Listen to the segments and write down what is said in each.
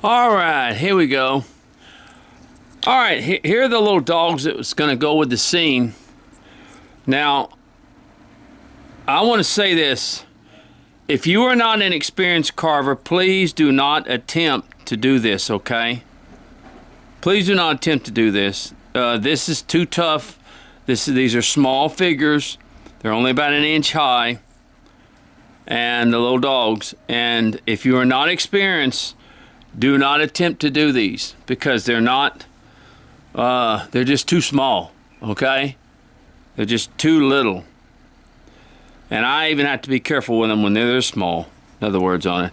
All right, here we go. All right, here are the little dogs that was going to go with the scene. Now, I want to say this. If you are not an experienced carver, please do not attempt to do this, okay? Please do not attempt to do this. This is too tough. These are small figures. They're only about an inch high. And the little dogs. And if you are not experienced, do not attempt to do these because they're not, they're just too small, okay? They're just too little. And I even have to be careful with them when they're small, in other words on it.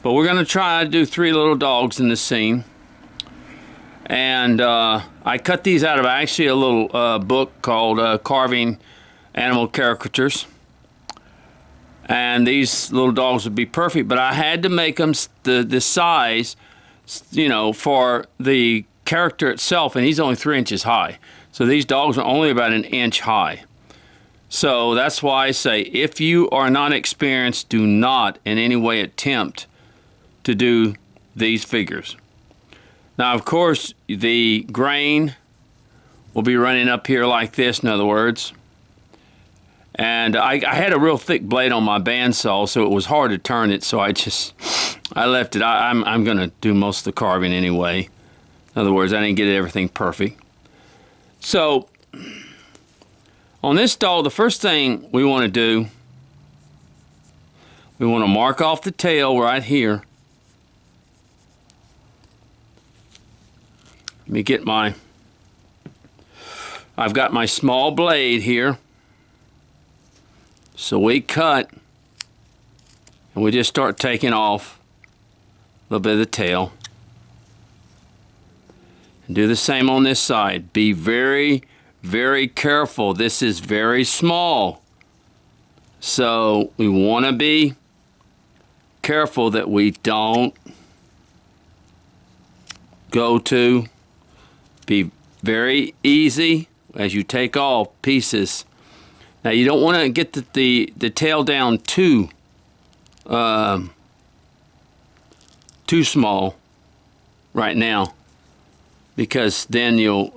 But we're going to try to do 3 little dogs in this scene. And I cut these out of actually a little book called Carving Animal Caricatures. And these little dogs would be perfect, but I had to make them the size, you know, for the character itself, and he's only 3 inches high. So these dogs are only about an inch high. So that's why I say, if you are not experienced, do not in any way attempt to do these figures. Now, of course, the grain will be running up here like this, in other words. And I had a real thick blade on my bandsaw, so it was hard to turn it, so I left it. I'm going to do most of the carving anyway. In other words, I didn't get everything perfect. So, on this dog, the first thing we want to do, we want to mark off the tail right here. Let me get I've got my small blade here. So we cut, and we just start taking off a little bit of the tail. And do the same on this side. Be very, very careful. This is very small. So we want to be careful that we don't go to. Be very easy as you take off pieces. Now you don't want to get the tail down too small right now, because then you'll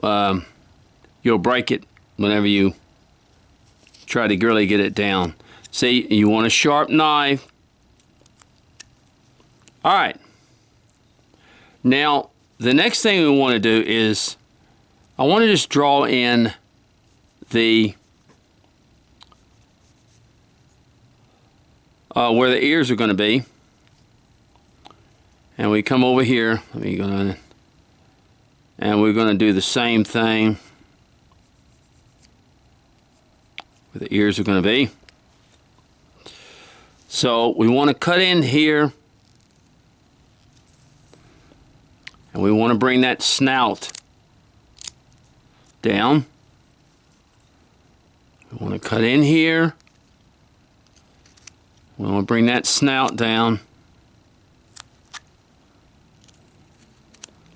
break it whenever you try to really get it down. See, you want a sharp knife. All right. Now the next thing we want to do is I want to just draw in the where the ears are going to be, and we come over here. And we're going to do the same thing where the ears are going to be. So we want to cut in here, and we want to bring that snout down. We want to cut in here. We want to bring that snout down.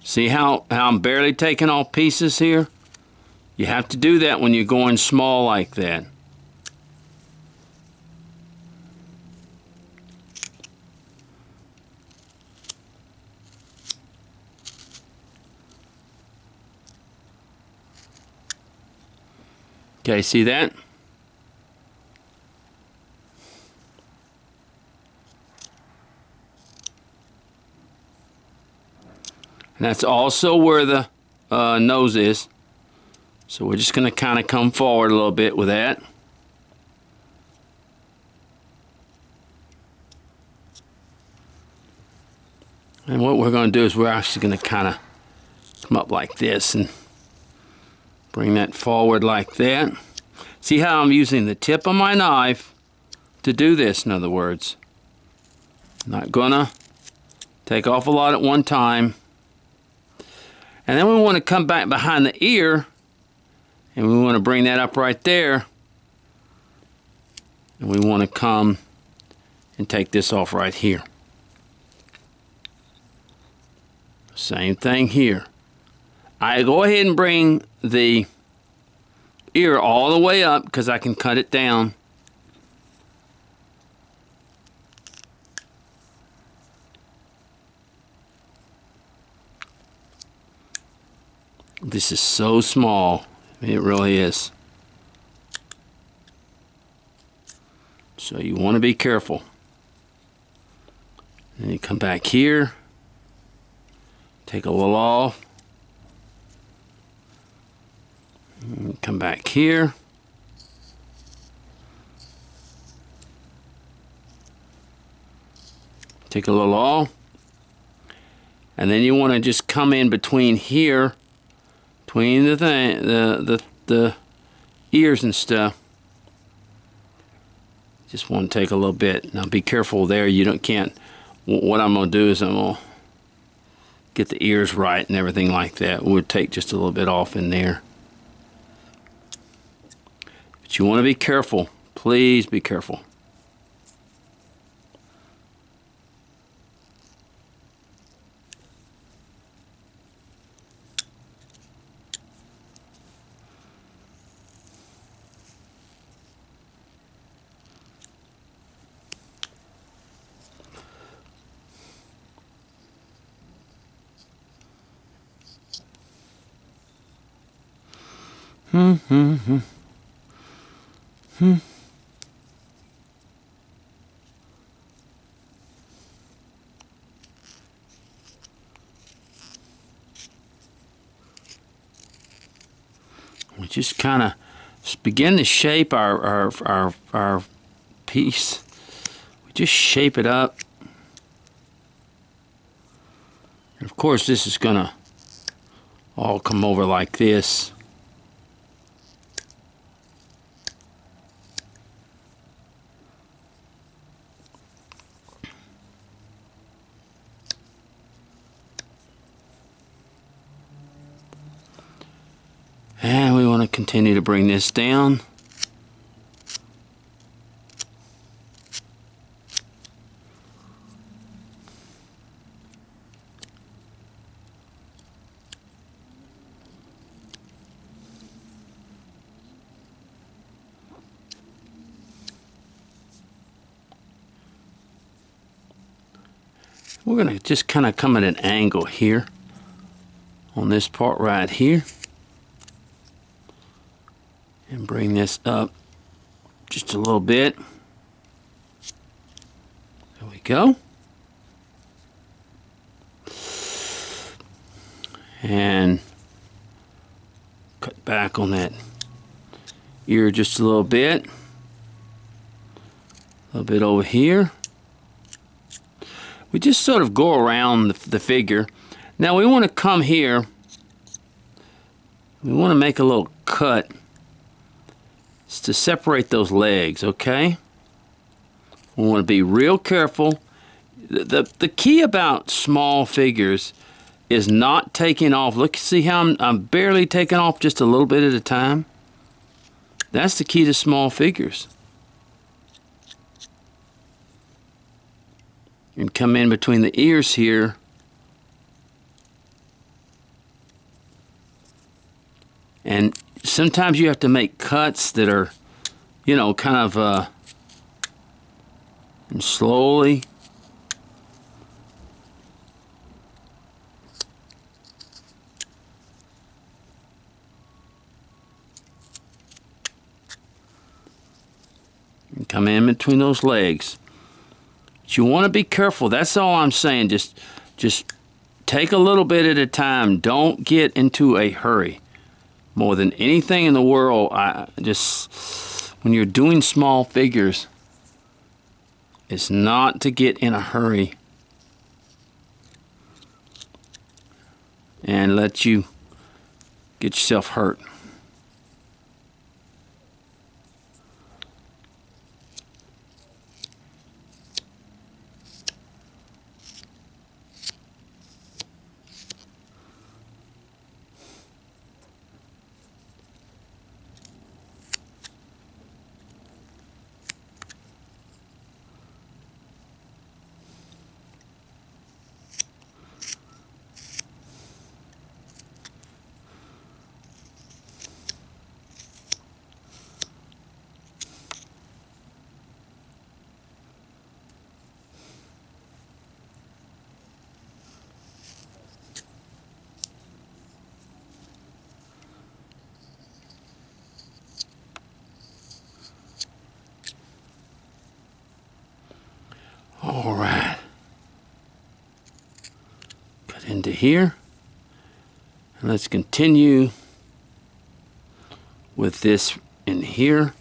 See how I'm barely taking off pieces here? You have to do that when you're going small like that. Okay, see that? And that's also where the nose is. So we're just going to kind of come forward a little bit with that. And what we're going to do is we're actually going to kind of come up like this and bring that forward like that. See how I'm using the tip of my knife to do this, in other words. Not going to take off a lot at one time. And then we want to come back behind the ear, and we want to bring that up right there. And we want to come and take this off right here. Same thing here. I go ahead and bring the ear all the way up because I can cut it down. This is so small. It really is. So you want to be careful. And you come back here. Take a little off. And come back here. Take a little off. And then you want to just come in between here, between the ears and stuff. Just want to take a little bit. Now be careful there. Can't. What I'm going to do is I'm going to get the ears right and everything like that. We'll take just a little bit off in there. But you want to be careful. Please be careful. We just kind of begin to shape our piece. We just shape it up. And of course, this is going to all come over like this. And we want to continue to bring this down. We're going to just kind of come at an angle here on this part right here. And bring this up just a little bit. There we go. And cut back on that ear just a little bit. A little bit over here. We just sort of go around the figure. Now we want to come here. We want to make a little cut. It's to separate those legs, okay? We want to be real careful. The key about small figures is not taking off. Look, see how I'm barely taking off just a little bit at a time? That's the key to small figures. And come in between the ears here. And sometimes you have to make cuts that are, you know, kind of and slowly. And come in between those legs. But you want to be careful. That's all I'm saying. Just take a little bit at a time. Don't get into a hurry. More than anything in the world, when you're doing small figures, it's not to get in a hurry and let you get yourself hurt. Cut into here. And let's continue with this in here.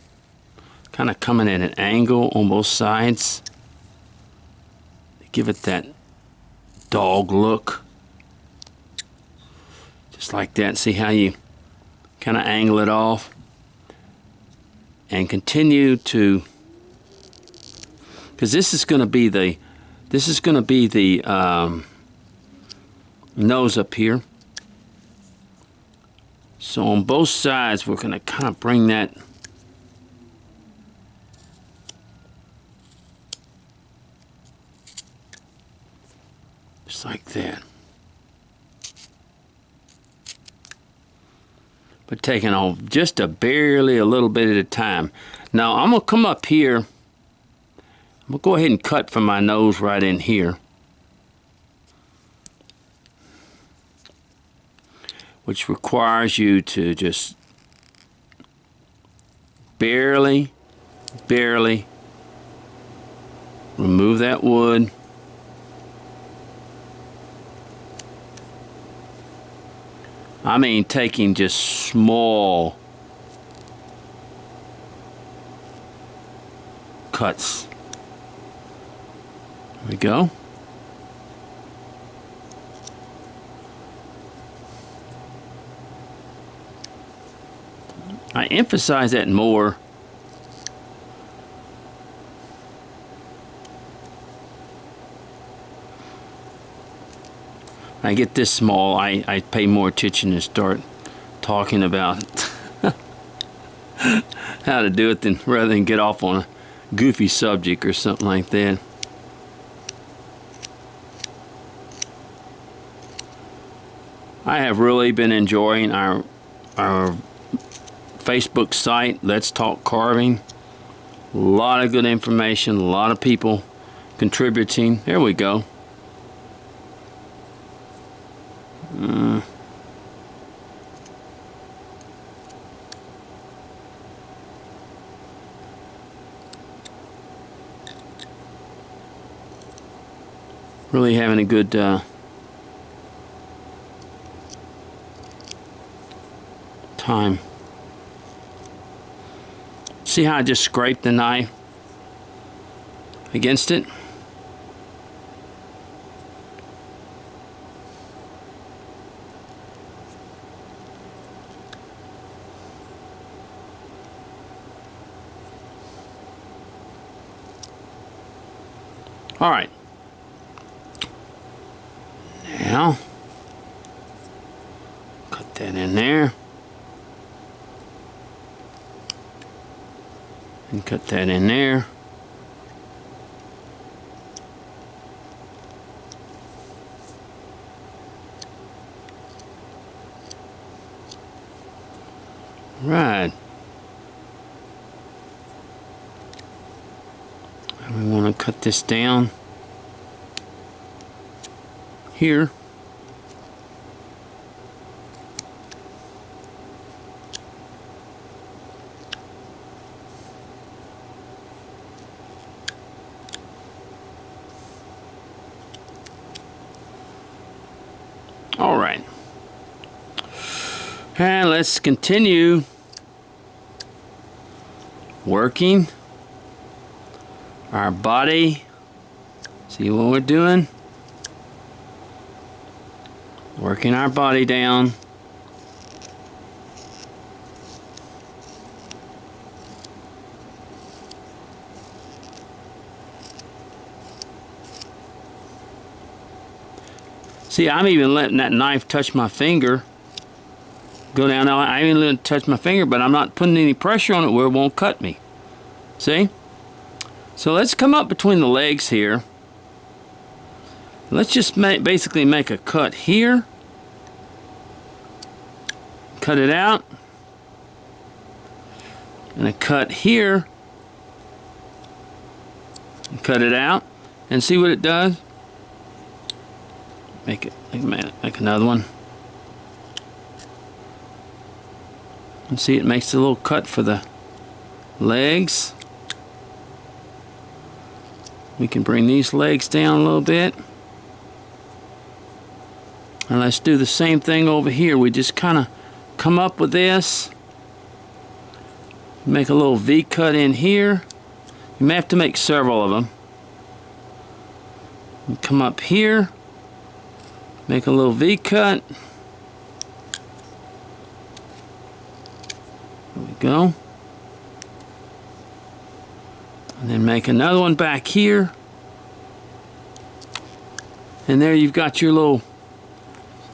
Kind of coming at an angle on both sides. Give it that dog look. Just like that. See how you kind of angle it off. And continue to, because this is going to be the nose up here. So on both sides, we're going to kind of bring that just like that. But taking off just barely a little bit at a time. Now I'm going to come up here. I'm going to go ahead and cut from my nose right in here. Which requires you to just barely remove that wood. I mean, taking just small cuts. There we go. I emphasize that more. I get this small, I pay more attention and start talking about how to do it rather than get off on a goofy subject or something like that. I have really been enjoying our Facebook site, Let's Talk Carving. A lot of good information, a lot of people contributing. There we go. Really having a good time. See how I just scraped the knife against it? All right. Now, cut that in there. And cut that in there. Right. And we want to cut this down here. All right. And let's continue working our body. See what we're doing? Working our body down. See, I'm even letting that knife touch my finger. Go down now. I even let it touch my finger, but I'm not putting any pressure on it where it won't cut me. See? So let's come up between the legs here. Let's just basically make a cut here. Cut it out. And a cut here. And cut it out. And see what it does? Make another one. And see, it makes a little cut for the legs. We can bring these legs down a little bit. And let's do the same thing over here. We just kind of come up with this. Make a little V cut in here. You may have to make several of them. And come up here. Make a little V cut. There we go. And then make another one back here. And there you've got your little,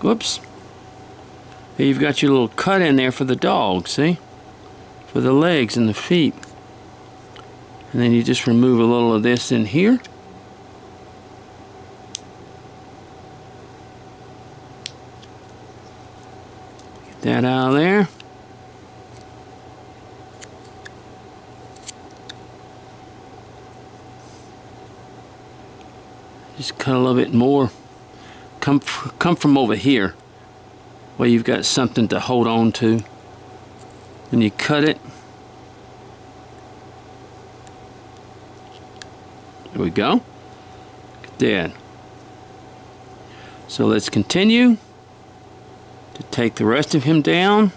whoops. There you've got your little cut in there for the dog, see? For the legs and the feet. And then you just remove a little of this in here. Get that out of there. Just cut a little bit more. Come from over here, where you've got something to hold on to. When you cut it, there we go. Look at that. So let's continue to take the rest of him down.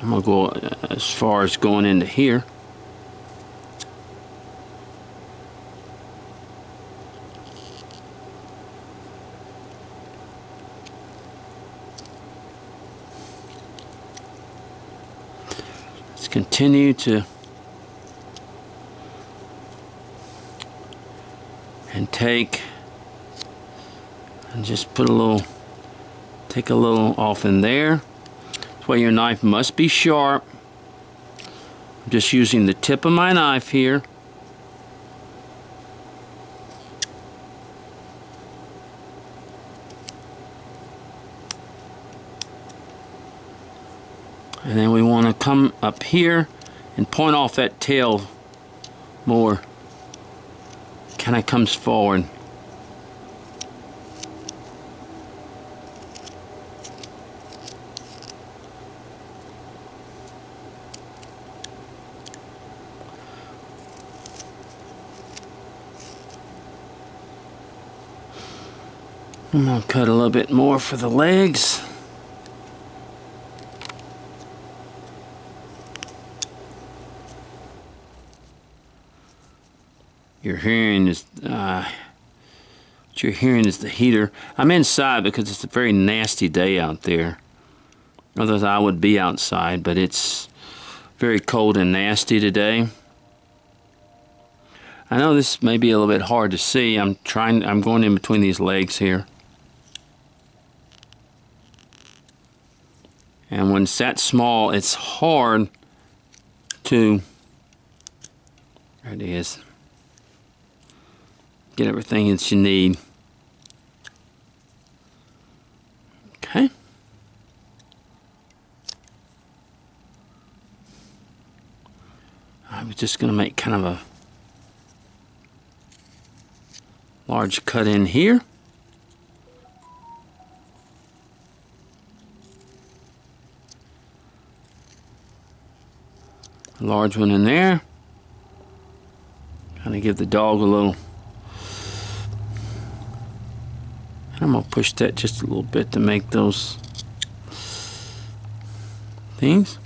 I'm gonna go as far as going into here. Continue to and take and just put a little, take a little off in there. That's why your knife must be sharp. I'm just using the tip of my knife here. And then we want to come up here and point off that tail more. Kind of comes forward. I'm going to cut a little bit more for the legs. You're hearing is what you're hearing is the heater. I'm inside because it's a very nasty day out there. Otherwise I would be outside, but it's very cold and nasty today. I know this may be a little bit hard to see. I'm going in between these legs here. And when it's that small, it's hard to, there it is, get everything that you need. Okay. I'm just going to make kind of a large cut in here. A large one in there. Kind of give the dog a little. I'm going to push that just a little bit to make those things.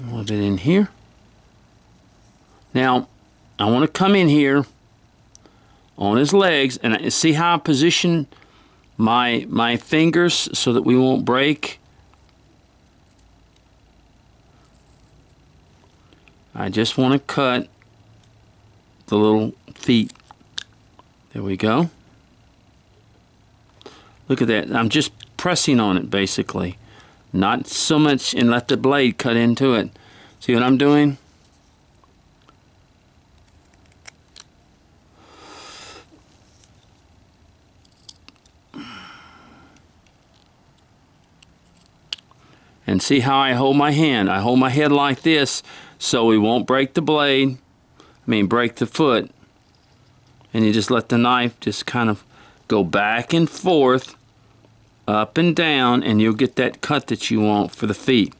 A little bit in here. Now, I want to come in here on his legs and see how I position my fingers so that we won't break. I just want to cut the little feet. There we go. Look at that. I'm just pressing on it basically. Not so much, and let the blade cut into it. See what I'm doing? And see how I hold my hand. I hold my head like this so we won't break the blade. Break the foot. And you just let the knife just kind of go back and forth, up and down, and you'll get that cut that you want for the feet.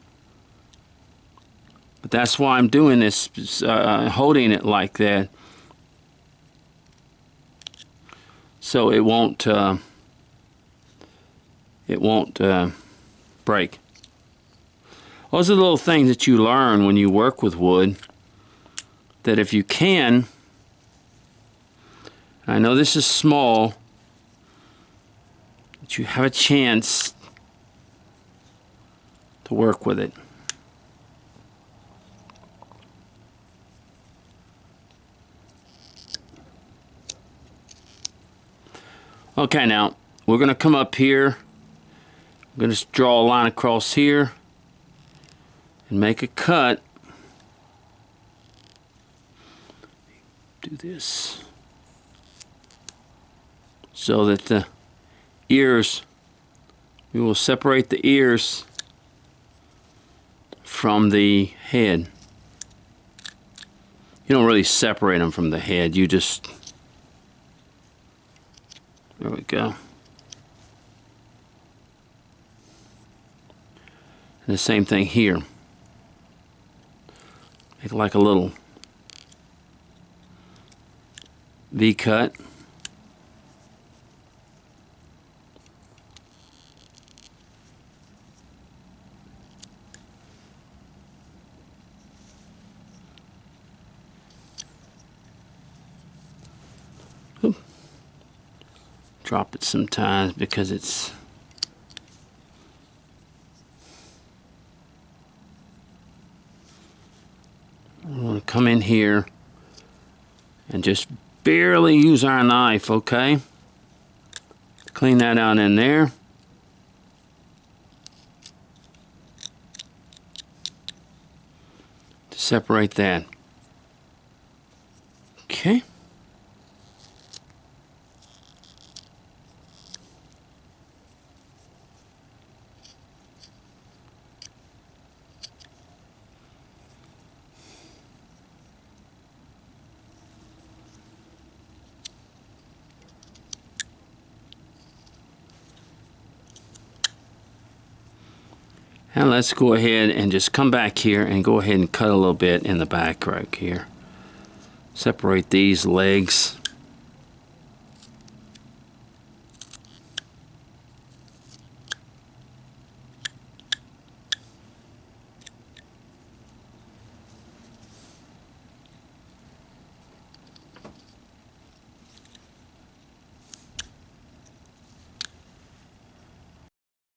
But that's why I'm doing this, holding it like that. so it won't break. Those are the little things that you learn when you work with wood, that if you can, I know this is small, that you have a chance to work with it. Okay, now we're going to come up here. I'm going to draw a line across here and make a cut. Do this so that the ears, we will separate the ears from the head. You don't really separate them from the head, you just, there we go. And the same thing here. Make like a little V cut. Oop. Drop it sometimes because it's we want to come in here and just barely use our knife, okay? Clean that out in there. To separate that. Okay. And let's go ahead and just come back here and go ahead and cut a little bit in the back right here. Separate these legs.